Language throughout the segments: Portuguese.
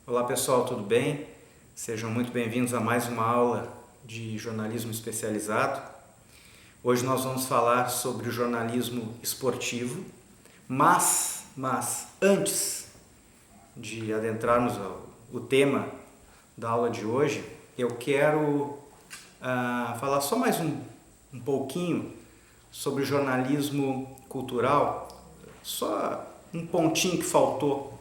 Olá pessoal, tudo bem? Sejam muito bem-vindos a mais uma aula de jornalismo especializado. Hoje nós vamos falar sobre o jornalismo esportivo, mas antes de adentrarmos o tema da aula de hoje, eu quero falar só mais um pouquinho sobre jornalismo cultural, só um pontinho que faltou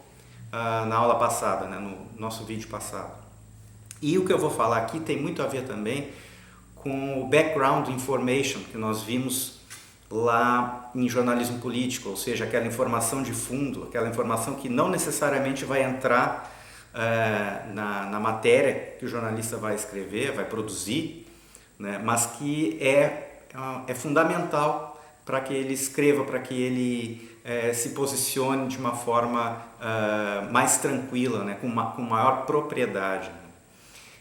na aula passada, né, no nosso vídeo passado. E o que eu vou falar aqui tem muito a ver também com o background information que nós vimos lá em jornalismo político, ou seja, aquela informação de fundo, aquela informação que não necessariamente vai entrar na matéria que o jornalista vai escrever, vai produzir, né, mas que é fundamental para que ele escreva, para que ele se posicione de uma forma mais tranquila, né, com maior propriedade.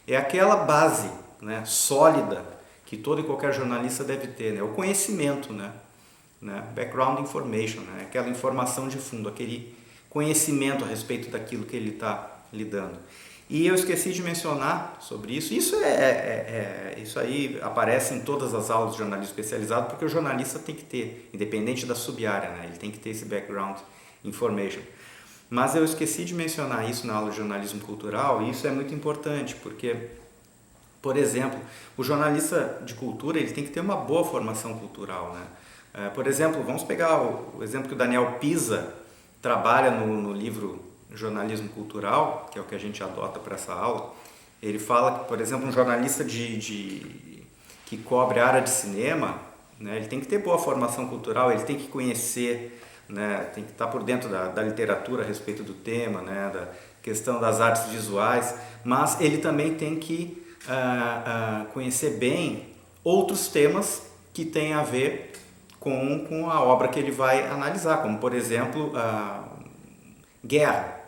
É aquela base, né, sólida que todo e qualquer jornalista deve ter, né, o conhecimento, né, background information, né, aquela informação de fundo, aquele conhecimento a respeito daquilo que ele está lidando. E eu esqueci de mencionar sobre isso. Isso aí aparece em todas as aulas de jornalismo especializado, porque o jornalista tem que ter, independente da sub-área, né? Ele tem que ter esse background information. Mas eu esqueci de mencionar isso na aula de jornalismo cultural, e isso é muito importante, porque, por exemplo, o jornalista de cultura ele tem que ter uma boa formação cultural, né? Por exemplo, vamos pegar o exemplo que o Daniel Pisa trabalha no livro Jornalismo Cultural, que é o que a gente adota para essa aula. Ele fala que, por exemplo, um jornalista que cobre a área de cinema, né, ele tem que ter boa formação cultural, ele tem que conhecer, né, tem que estar por dentro da literatura a respeito do tema, né, da questão das artes visuais, mas ele também tem que conhecer bem outros temas que têm a ver com a obra que ele vai analisar, como, por exemplo, guerra.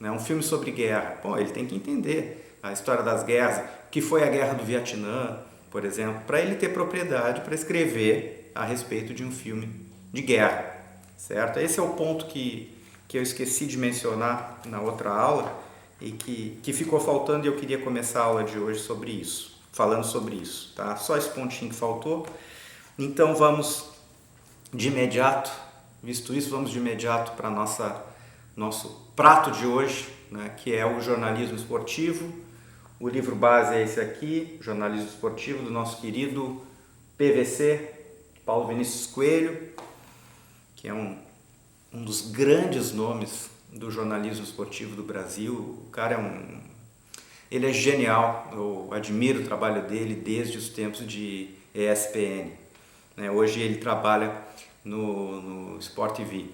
Um filme sobre guerra. Bom, ele tem que entender a história das guerras, o que foi a guerra do Vietnã, por exemplo, para ele ter propriedade para escrever a respeito de um filme de guerra, certo? Esse é o ponto que eu esqueci de mencionar na outra aula e que ficou faltando, e eu queria começar a aula de hoje sobre isso, falando sobre isso, tá? Só esse pontinho que faltou. Então vamos de imediato, visto isso, vamos de imediato para nosso prato de hoje, né, que é o jornalismo esportivo. O livro base é esse aqui, Jornalismo Esportivo, do nosso querido PVC, Paulo Vinícius Coelho, que é um dos grandes nomes do jornalismo esportivo do Brasil. O cara ele é genial, eu admiro o trabalho dele desde os tempos de ESPN. Né? Hoje ele trabalha no Sport TV.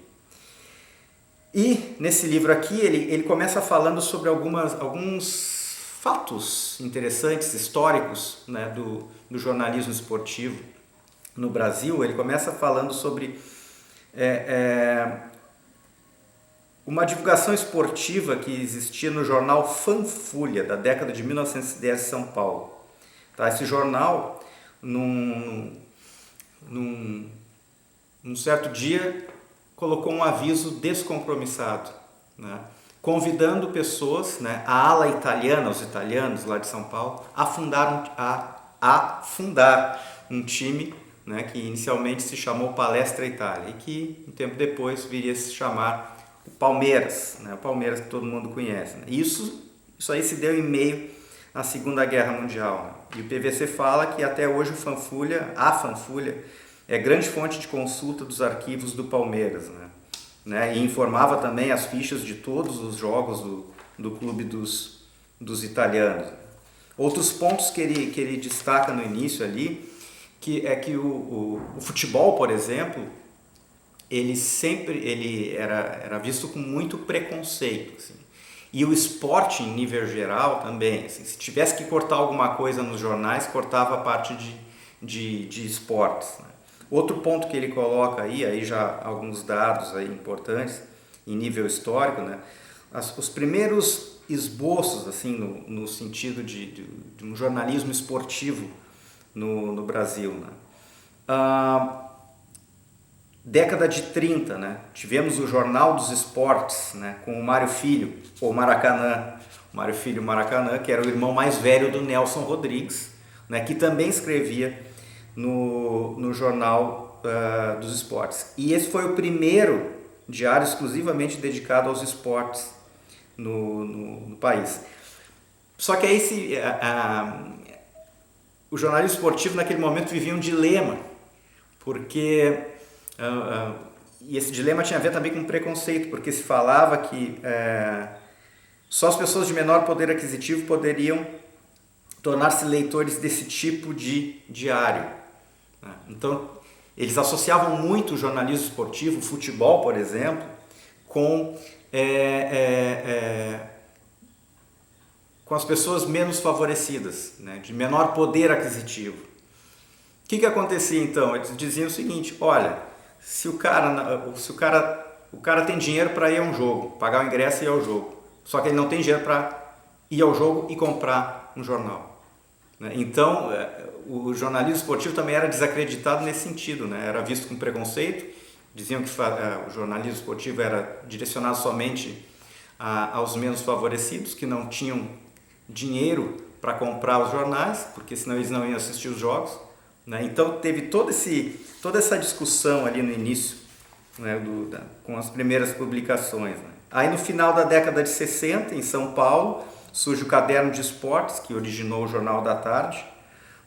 E nesse livro aqui ele começa falando sobre alguns fatos interessantes, históricos, né, do jornalismo esportivo no Brasil. Ele começa falando sobre uma divulgação esportiva que existia no jornal Fanfolha, da década de 1910 em São Paulo. Tá? Esse jornal, num certo dia, colocou um aviso descompromissado, né, convidando pessoas, né, a ala italiana, os italianos lá de São Paulo, a fundar um time, né, que inicialmente se chamou Palestra Itália e que um tempo depois viria a se chamar o Palmeiras, né, o Palmeiras que todo mundo conhece. Né. Isso aí se deu em meio à Segunda Guerra Mundial. Né, e o PVC fala que até hoje a Fanfolha, é grande fonte de consulta dos arquivos do Palmeiras, né? E informava também as fichas de todos os jogos do clube dos italianos. Outros pontos que ele destaca no início ali, que o futebol, por exemplo, ele era visto com muito preconceito, assim. E o esporte em nível geral também, assim, se tivesse que cortar alguma coisa nos jornais, cortava a parte de esportes, né? Outro ponto que ele coloca aí já alguns dados aí importantes em nível histórico, né? Os primeiros esboços, assim, no sentido de um jornalismo esportivo no Brasil, né? década de 30, né? Tivemos o Jornal dos Esportes, né? Com o Mário Filho, ou Maracanã, o Mário Filho Maracanã, que era o irmão mais velho do Nelson Rodrigues, né? Que também escrevia no Jornal dos Esportes. E esse foi o primeiro diário exclusivamente dedicado aos esportes no país. Só que aí o jornalismo esportivo naquele momento vivia um dilema, porque e esse dilema tinha a ver também com preconceito, porque se falava que só as pessoas de menor poder aquisitivo poderiam tornar-se leitores desse tipo de diário, né? Então, eles associavam muito o jornalismo esportivo, o futebol, por exemplo, com as pessoas menos favorecidas, né? De menor poder aquisitivo. O que acontecia então? Eles diziam o seguinte: olha, se o cara tem dinheiro para ir a um jogo, pagar o ingresso e ir ao jogo, só que ele não tem dinheiro para ir ao jogo e comprar um jornal, né? Então, o jornalismo esportivo também era desacreditado nesse sentido, né? Era visto com preconceito, diziam que o jornalismo esportivo era direcionado somente aos menos favorecidos, que não tinham dinheiro para comprar os jornais, porque senão eles não iam assistir os jogos, né? Então teve toda essa discussão ali no início, né, com as primeiras publicações, né? Aí no final da década de 60, em São Paulo, surge o Caderno de Esportes, que originou o Jornal da Tarde,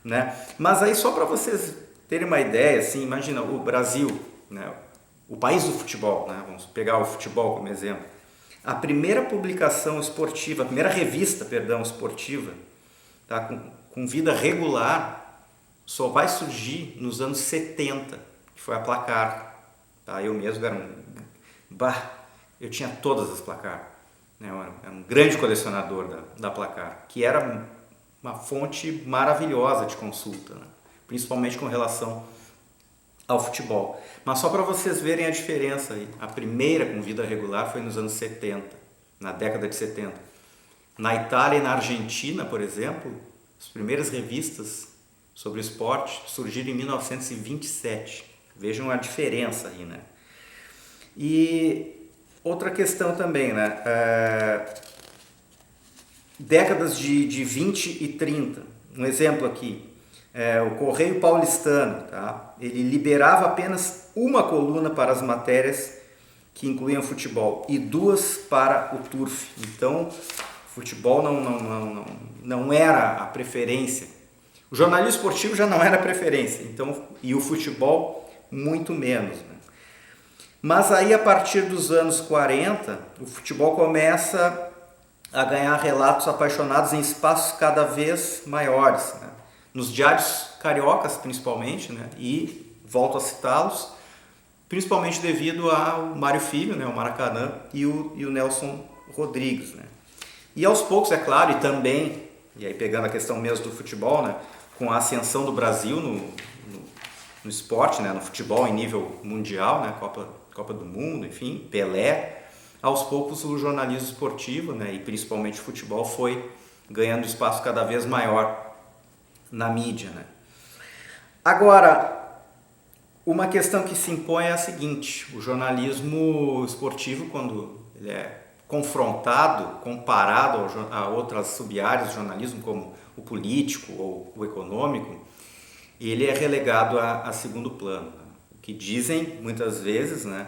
né? Mas aí só para vocês terem uma ideia, assim, imagina o Brasil, né, o país do futebol, né? Vamos pegar o futebol como exemplo. A primeira publicação esportiva, a primeira revista, esportiva, tá, com vida regular, só vai surgir nos anos 70, que foi a Placar. Tá? Eu mesmo eu tinha todas as Placar, né? Eu era um grande colecionador da Placar, que era uma fonte maravilhosa de consulta, né? Principalmente com relação ao futebol. Mas só para vocês verem a diferença aí, a primeira com vida regular foi nos anos 70, na década de 70. Na Itália e na Argentina, por exemplo, as primeiras revistas sobre esporte surgiram em 1927. Vejam a diferença aí, né? E outra questão também, né? Décadas de 20 e 30. Um exemplo aqui. O Correio Paulistano, tá? Ele liberava apenas uma coluna para as matérias que incluíam futebol e duas para o turf. Então, futebol não era a preferência. O jornalismo esportivo já não era a preferência, então, e o futebol muito menos, né? Mas aí, a partir dos anos 40, o futebol começa a ganhar relatos apaixonados em espaços cada vez maiores, né? Nos diários cariocas, principalmente, né? E volto a citá-los, principalmente devido ao Mário Filho, né? O Maracanã, e o Nelson Rodrigues, né? E aos poucos, é claro, e também, e aí pegando a questão mesmo do futebol, né? Com a ascensão do Brasil no esporte, né? No futebol em nível mundial, né? Copa do Mundo, enfim, Pelé, aos poucos o jornalismo esportivo, né? E principalmente o futebol foi ganhando espaço cada vez maior na mídia, né? Agora, uma questão que se impõe é a seguinte: o jornalismo esportivo, quando ele é confrontado, comparado a outras sub-áreas do jornalismo, como o político ou o econômico, ele é relegado a segundo plano. O que dizem muitas vezes, né,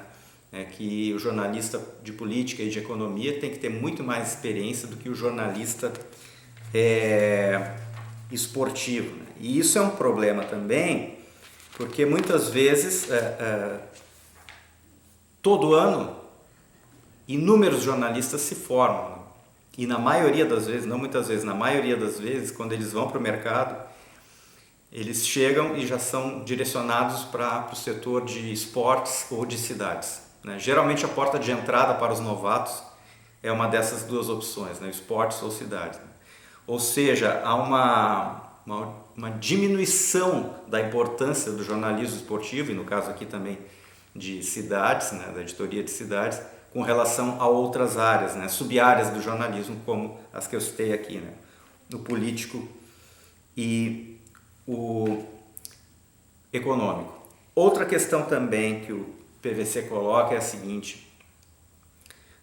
é que o jornalista de política e de economia tem que ter muito mais experiência do que o jornalista esportivo, né? E isso é um problema também, porque muitas vezes, todo ano, inúmeros jornalistas se formam, né? E na maioria das vezes, não muitas vezes, na maioria das vezes, quando eles vão para o mercado, eles chegam e já são direcionados para o setor de esportes ou de cidades, né? Geralmente a porta de entrada para os novatos é uma dessas duas opções, né? Esportes ou cidades, né? Ou seja, há uma diminuição da importância do jornalismo esportivo, e no caso aqui também de cidades, né? Da editoria de cidades, com relação a outras áreas, né? Sub-áreas do jornalismo, como as que eu citei aqui, né? O político e o econômico. Outra questão também que PVC coloca é a seguinte: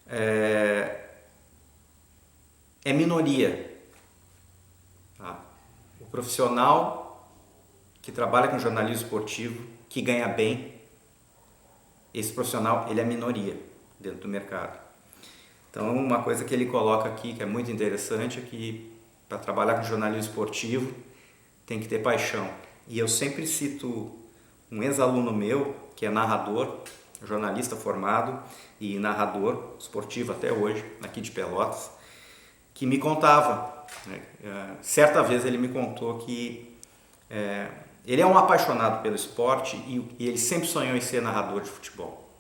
é minoria. Tá? O profissional que trabalha com jornalismo esportivo, que ganha bem, esse profissional ele é minoria dentro do mercado. Então, uma coisa que ele coloca aqui que é muito interessante é que para trabalhar com jornalismo esportivo tem que ter paixão. E eu sempre cito um ex-aluno meu, que é narrador, jornalista formado e narrador esportivo até hoje, aqui de Pelotas, que me contava, né? Certa vez ele me contou que ele é um apaixonado pelo esporte e ele sempre sonhou em ser narrador de futebol.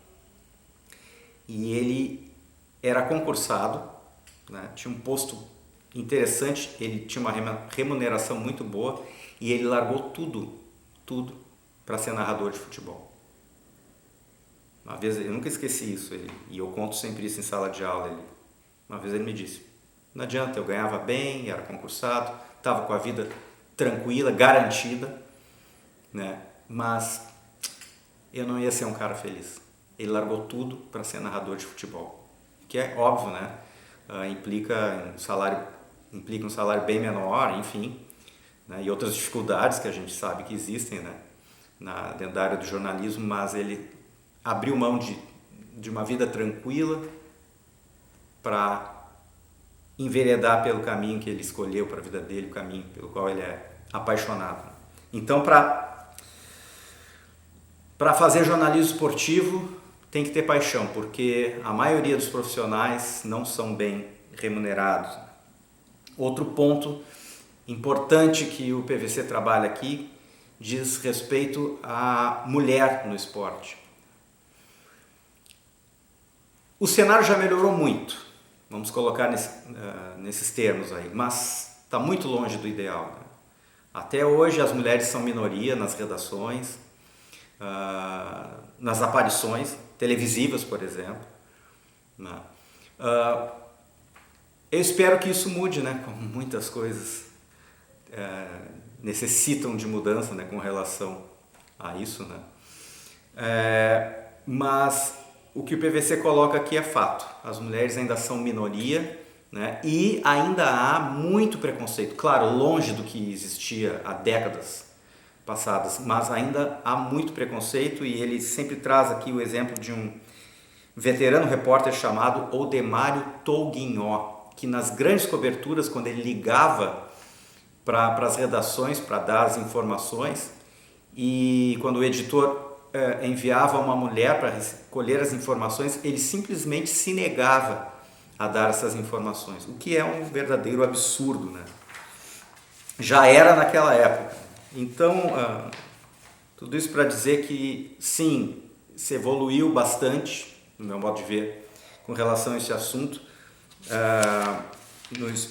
E ele era concursado, né? Tinha um posto interessante, ele tinha uma remuneração muito boa e ele largou tudo para ser narrador de futebol. Uma vez, eu nunca esqueci isso, e eu conto sempre isso em sala de aula. Uma vez ele me disse: não adianta, eu ganhava bem, era concursado, estava com a vida tranquila, garantida, né? Mas eu não ia ser um cara feliz. Ele largou tudo para ser narrador de futebol, que é óbvio, né? Implica um salário bem menor, enfim, né? E outras dificuldades que a gente sabe que existem, né? Dentro da área do jornalismo, mas ele abriu mão de uma vida tranquila para enveredar pelo caminho que ele escolheu para a vida dele, o caminho pelo qual ele é apaixonado. Então, para fazer jornalismo esportivo tem que ter paixão, porque a maioria dos profissionais não são bem remunerados. Outro ponto importante que o PVC trabalha aqui diz respeito à mulher no esporte. O cenário já melhorou muito, vamos colocar nesses termos aí, mas está muito longe do ideal, né? Até hoje as mulheres são minoria nas redações, nas aparições televisivas, por exemplo, né? Eu espero que isso mude, né? Como muitas coisas necessitam de mudança, né? Com relação a isso, né? Mas o que o PVC coloca aqui é fato. As mulheres ainda são minoria, né? E ainda há muito preconceito. Claro, longe do que existia há décadas passadas, mas ainda há muito preconceito, e ele sempre traz aqui o exemplo de um veterano repórter chamado Odemário Tougnió, que nas grandes coberturas, quando ele ligava para as redações para dar as informações, e quando o editor enviava uma mulher para colher as informações, ele simplesmente se negava a dar essas informações, o que é um verdadeiro absurdo, né? Já era naquela época. Então, tudo isso para dizer que sim, se evoluiu bastante, no meu modo de ver, com relação a esse assunto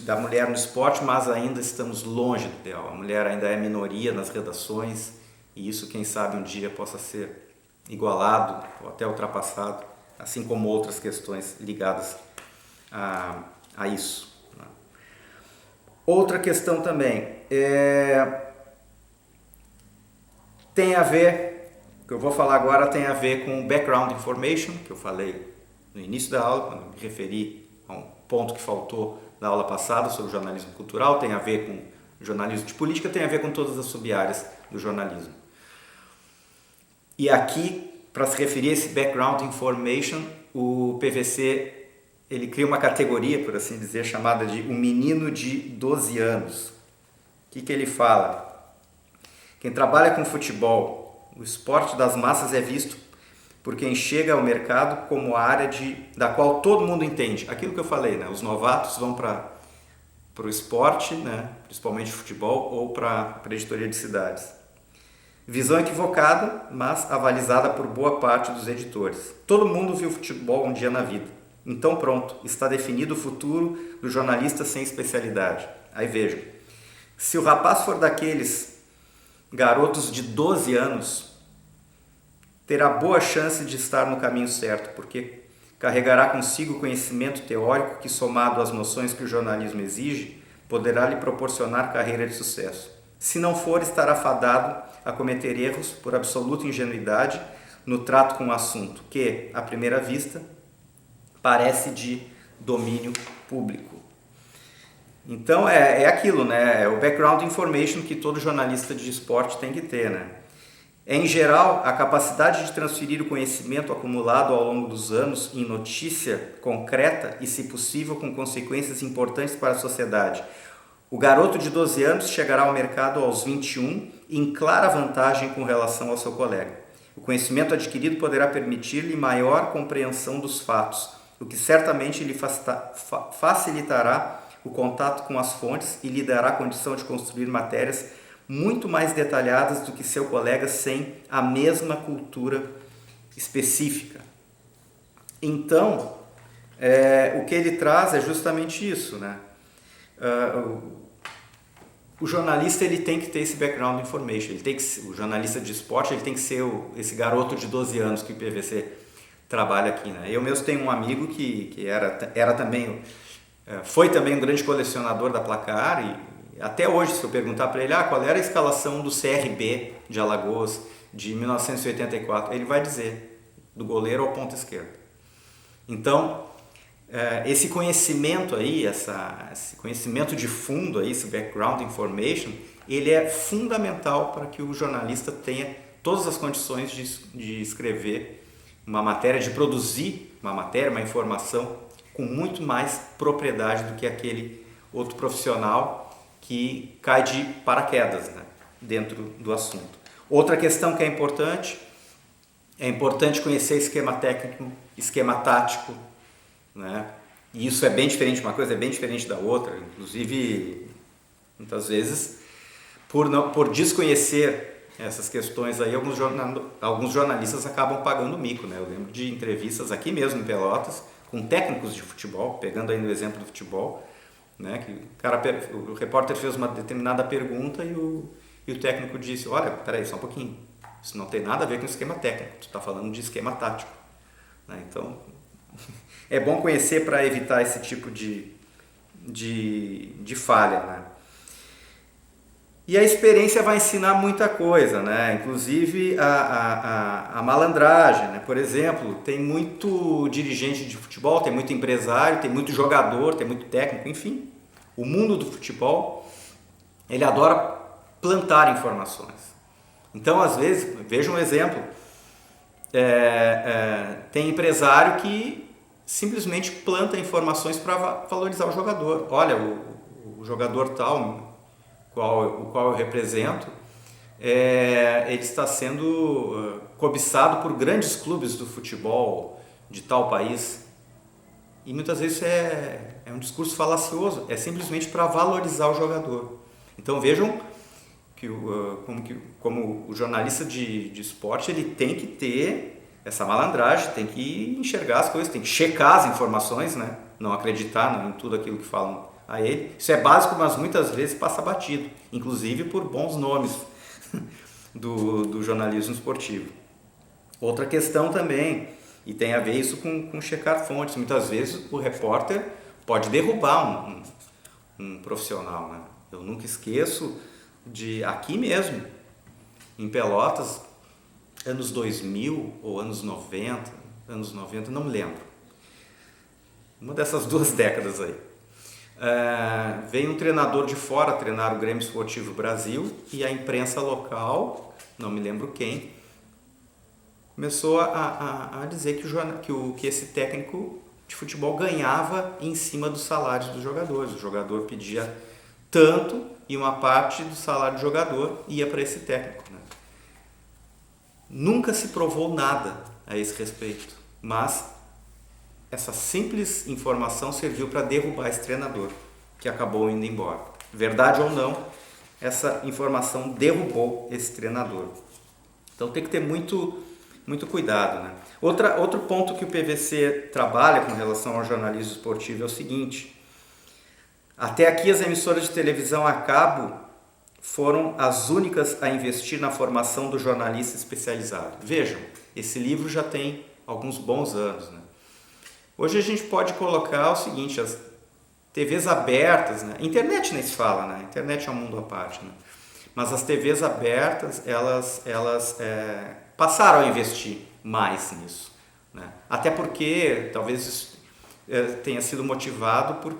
da mulher no esporte, mas ainda estamos longe do ideal. A mulher ainda é minoria nas redações, e isso, quem sabe, um dia possa ser igualado ou até ultrapassado, assim como outras questões ligadas a isso. Outra questão também tem a ver, o que eu vou falar agora tem a ver com background information, que eu falei no início da aula, quando me referi a um ponto que faltou na aula passada sobre jornalismo cultural, tem a ver com jornalismo de política, tem a ver com todas as sub-áreas do jornalismo. E aqui, para se referir a esse background information, o PVC ele cria uma categoria, por assim dizer, chamada de um menino de 12 anos. O que ele fala? Quem trabalha com futebol, o esporte das massas é visto por quem chega ao mercado como a área da qual todo mundo entende. Aquilo que eu falei, né? Os novatos vão para o esporte, né? Principalmente futebol, ou para a editoria de cidades. Visão equivocada, mas avalizada por boa parte dos editores. Todo mundo viu futebol um dia na vida. Então pronto, está definido o futuro do jornalista sem especialidade. Aí vejam, se o rapaz for daqueles garotos de 12 anos, terá boa chance de estar no caminho certo, porque carregará consigo o conhecimento teórico que, somado às noções que o jornalismo exige, poderá lhe proporcionar carreira de sucesso. Se não for, estará fadado a cometer erros por absoluta ingenuidade, no trato com o assunto que, à primeira vista, parece de domínio público. Então é aquilo, né? É o background information que todo jornalista de esporte tem que ter, né? Em geral, a capacidade de transferir o conhecimento acumulado ao longo dos anos em notícia concreta e, se possível, com consequências importantes para a sociedade. O garoto de 12 anos chegará ao mercado aos 21 em clara vantagem com relação ao seu colega. O conhecimento adquirido poderá permitir-lhe maior compreensão dos fatos, o que certamente lhe facilitará o contato com as fontes e lhe dará condição de construir matérias muito mais detalhadas do que seu colega sem a mesma cultura específica. Então, o que ele traz é justamente isso, né? O jornalista ele tem que ter esse background information, o jornalista de esporte ele tem que ser esse garoto de 12 anos que o PVC trabalha aqui, né? Eu mesmo tenho um amigo que foi também um grande colecionador da Placar e até hoje, se eu perguntar para ele qual era a escalação do CRB de Alagoas de 1984, ele vai dizer do goleiro ao ponta esquerda. Então, esse conhecimento aí, esse conhecimento de fundo aí, esse background information, ele é fundamental para que o jornalista tenha todas as condições de escrever uma matéria, de produzir uma matéria, uma informação com muito mais propriedade do que aquele outro profissional que cai de paraquedas, né, dentro do assunto. Outra questão que é importante conhecer esquema técnico, esquema tático, né? E isso é bem diferente, uma coisa é bem diferente da outra, inclusive muitas vezes por desconhecer essas questões aí, alguns jornalistas acabam pagando mico, né? Eu lembro de entrevistas aqui mesmo em Pelotas com técnicos de futebol, pegando aí no exemplo do futebol, né, que o repórter fez uma determinada pergunta e o técnico disse, olha, peraí, só um pouquinho, isso não tem nada a ver com esquema técnico, tu está falando de esquema tático, né? Então é bom conhecer para evitar esse tipo de falha, né? E a experiência vai ensinar muita coisa, né? Inclusive a malandragem, né? Por exemplo, tem muito dirigente de futebol, tem muito empresário, tem muito jogador, tem muito técnico, enfim. O mundo do futebol, ele adora plantar informações. Então, às vezes, veja um exemplo, tem empresário que simplesmente planta informações para valorizar o jogador. Olha, o jogador tal, o qual eu represento, ele está sendo cobiçado por grandes clubes do futebol de tal país. E muitas vezes é um discurso falacioso, é simplesmente para valorizar o jogador. Então vejam como o jornalista de esporte ele tem que ter essa malandragem, tem que enxergar as coisas, tem que checar as informações, né? Não acreditar em tudo aquilo que falam a ele. Isso é básico, mas muitas vezes passa batido, inclusive por bons nomes do jornalismo esportivo. Outra questão também, e tem a ver isso com checar fontes, muitas vezes o repórter pode derrubar um profissional, né? Eu nunca esqueço de aqui mesmo, em Pelotas, anos 2000 ou anos 90, não me lembro, uma dessas duas décadas aí. Veio um treinador de fora treinar o Grêmio Esportivo Brasil e a imprensa local, não me lembro quem, começou a dizer que esse técnico de futebol ganhava em cima dos salários dos jogadores. O jogador pedia tanto e uma parte do salário do jogador ia para esse técnico, né? Nunca se provou nada a esse respeito, mas essa simples informação serviu para derrubar esse treinador, que acabou indo embora. Verdade ou não, essa informação derrubou esse treinador. Então tem que ter muito cuidado, né? Outro ponto que o PVC trabalha com relação ao jornalismo esportivo é o seguinte: até aqui as emissoras de televisão a cabo foram as únicas a investir na formação do jornalista especializado. Vejam, esse livro já tem alguns bons anos, né? Hoje a gente pode colocar o seguinte: as TVs abertas, né? Internet nem se fala, né? Internet é um mundo à parte, né? Mas as TVs abertas, elas passaram a investir mais nisso, né? Até porque talvez isso tenha sido motivado por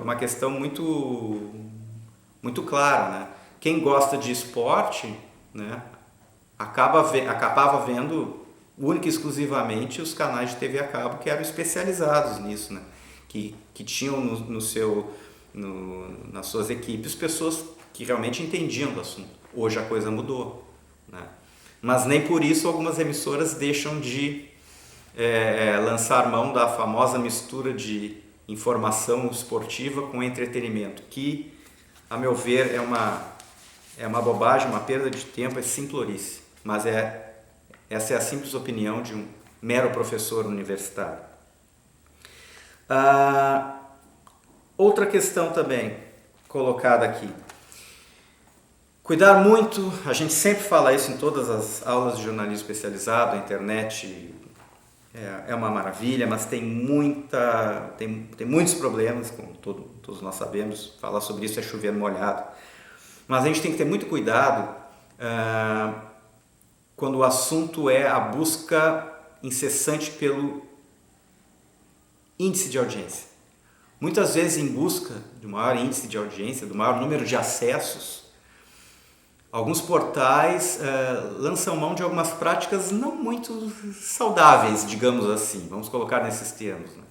uma questão muito clara, né? Quem gosta de esporte, né, acabava vendo única e exclusivamente os canais de TV a cabo que eram especializados nisso, né? Que tinham nas suas equipes pessoas que realmente entendiam do assunto. Hoje a coisa mudou, né? Mas nem por isso algumas emissoras deixam de lançar mão da famosa mistura de informação esportiva com entretenimento, que, a meu ver, é uma bobagem, uma perda de tempo, é simplorice. Mas essa é a simples opinião de um mero professor universitário. Outra questão também colocada aqui. Cuidar muito, a gente sempre fala isso em todas as aulas de jornalismo especializado, a internet é uma maravilha, mas tem muitos problemas, como todos nós sabemos, falar sobre isso é chover molhado. Mas a gente tem que ter muito cuidado quando o assunto é a busca incessante pelo índice de audiência. Muitas vezes, em busca de maior índice de audiência, do maior número de acessos, alguns portais lançam mão de algumas práticas não muito saudáveis, digamos assim, vamos colocar nesses termos, né?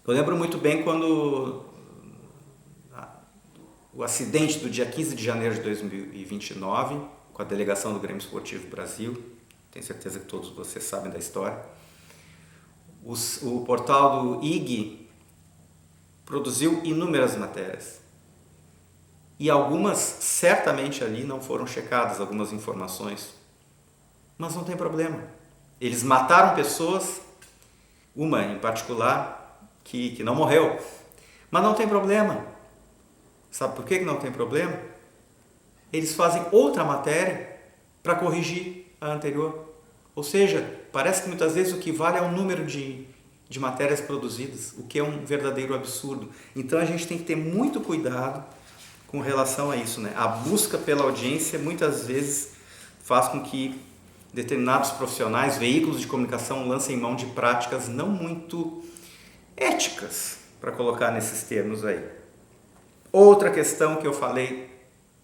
Eu lembro muito bem quando o acidente do dia 15 de janeiro de 2029, com a delegação do Grêmio Esportivo Brasil, tenho certeza que todos vocês sabem da história, o portal do IG produziu inúmeras matérias. E algumas, certamente ali não foram checadas, algumas informações. Mas não tem problema. Eles mataram pessoas, uma em particular, que não morreu. Mas não tem problema. Sabe por que não tem problema? Eles fazem outra matéria para corrigir a anterior. Ou seja, parece que muitas vezes o que vale é o número de matérias produzidas, o que é um verdadeiro absurdo. Então a gente tem que ter muito cuidado com relação a isso, né? A busca pela audiência muitas vezes faz com que determinados profissionais, veículos de comunicação lancem mão de práticas não muito éticas, para colocar nesses termos aí. Outra questão que eu falei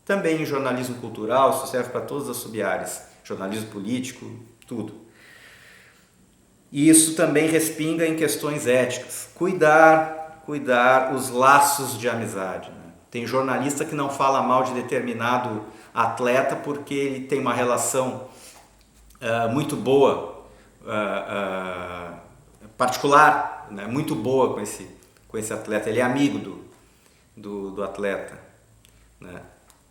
também em jornalismo cultural, isso serve para todas as sub-áreas, jornalismo político, tudo. E isso também respinga em questões éticas. Cuidar os laços de amizade, né? Tem jornalista que não fala mal de determinado atleta porque ele tem uma relação muito boa, particular, né? Muito boa com esse atleta. Ele é amigo do atleta, né?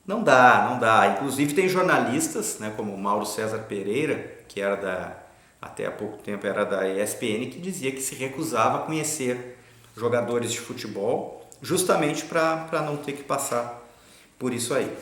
Não dá. Inclusive tem jornalistas, né, como o Mauro César Pereira, que até há pouco tempo era da ESPN, que dizia que se recusava a conhecer jogadores de futebol justamente para não ter que passar por isso aí,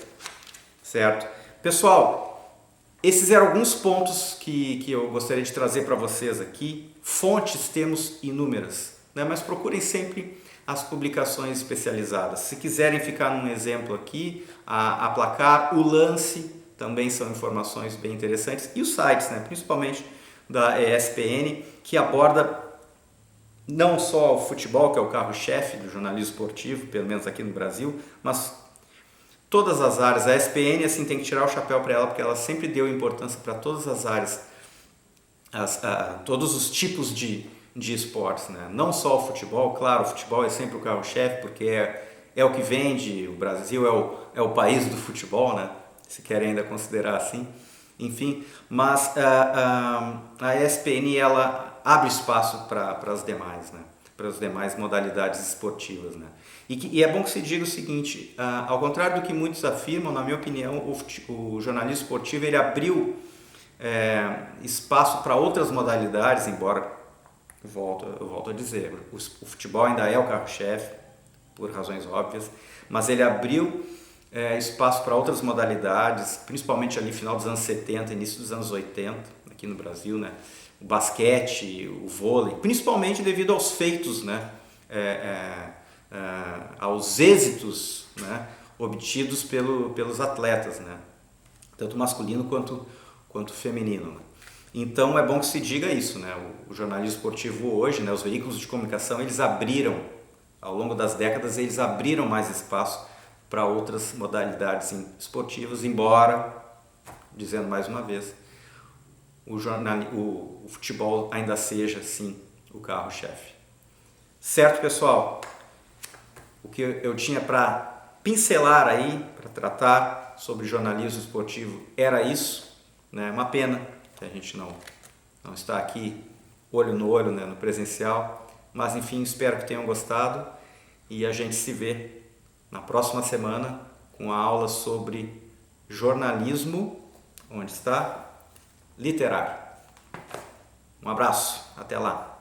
certo? Pessoal, esses eram alguns pontos que eu gostaria de trazer para vocês aqui. Fontes temos inúmeras, né? Mas procurem sempre as publicações especializadas. Se quiserem ficar num exemplo aqui, a Placar, o Lance, também são informações bem interessantes, e os sites, né? Principalmente da ESPN, que aborda não só o futebol, que é o carro-chefe do jornalismo esportivo, pelo menos aqui no Brasil, mas todas as áreas. A ESPN, assim, tem que tirar o chapéu para ela, porque ela sempre deu importância para todas as áreas, todos os tipos de esportes, né? Não só o futebol, claro, o futebol é sempre o carro-chefe, porque é o que vende, o Brasil é o país do futebol, né? Se querem ainda considerar assim, enfim, mas a ESPN, ela abre espaço para as demais, né? Para as demais modalidades esportivas, né? E é bom que se diga o seguinte, ao contrário do que muitos afirmam, na minha opinião, o jornalismo esportivo ele abriu espaço para outras modalidades, embora, eu volto a dizer, o futebol ainda é o carro-chefe, por razões óbvias, mas ele abriu espaço para outras modalidades, principalmente ali final dos anos 70, início dos anos 80, aqui no Brasil, né? O basquete, o vôlei, principalmente devido aos feitos, né? Aos êxitos, né? Obtidos pelos atletas, né? Tanto masculino quanto quanto feminino. Então é bom que se diga isso, né? O jornalismo esportivo hoje, né, os veículos de comunicação, eles abriram, ao longo das décadas, eles abriram mais espaço para outras modalidades esportivas, embora, dizendo mais uma vez, o futebol ainda seja, sim, o carro-chefe. Certo, pessoal? O que eu tinha para pincelar aí, para tratar sobre jornalismo esportivo, era isso, né? Uma pena que a gente não está aqui olho no olho, né, no presencial, mas enfim, espero que tenham gostado e a gente se vê na próxima semana com a aula sobre jornalismo, onde está? Literário. Um abraço, até lá!